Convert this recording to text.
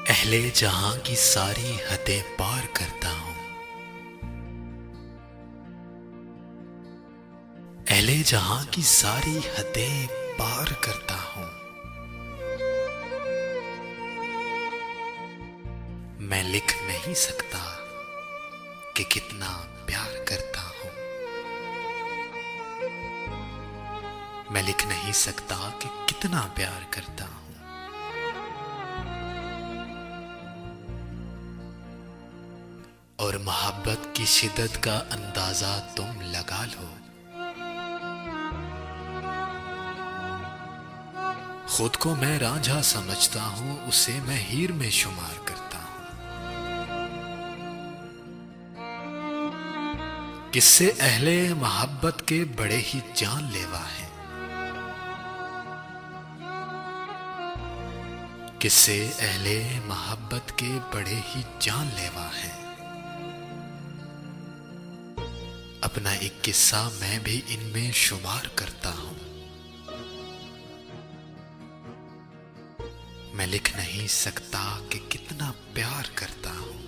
अहले जहां की सारी हदें पार करता हूं। अहले जहां की सारी हदें पार करता हूं। मैं लिख नहीं सकता कि कितना प्यार करता हूं। मैं लिख नहीं सकता कि कितना प्यार करता हूं। और मोहब्बत की शिद्दत का अंदाजा तुम लगा लो। खुद को मैं रांझा समझता हूं, उसे मैं हीर में शुमार करता हूं। किस्से अहले मोहब्बत के बड़े ही जानलेवा हैं। किस्से अहले मोहब्बत के बड़े ही जानलेवा हैं। अपना एक किस्सा मैं भी इनमें शुमार करता हूं। मैं लिख नहीं सकता कि कितना प्यार करता हूं।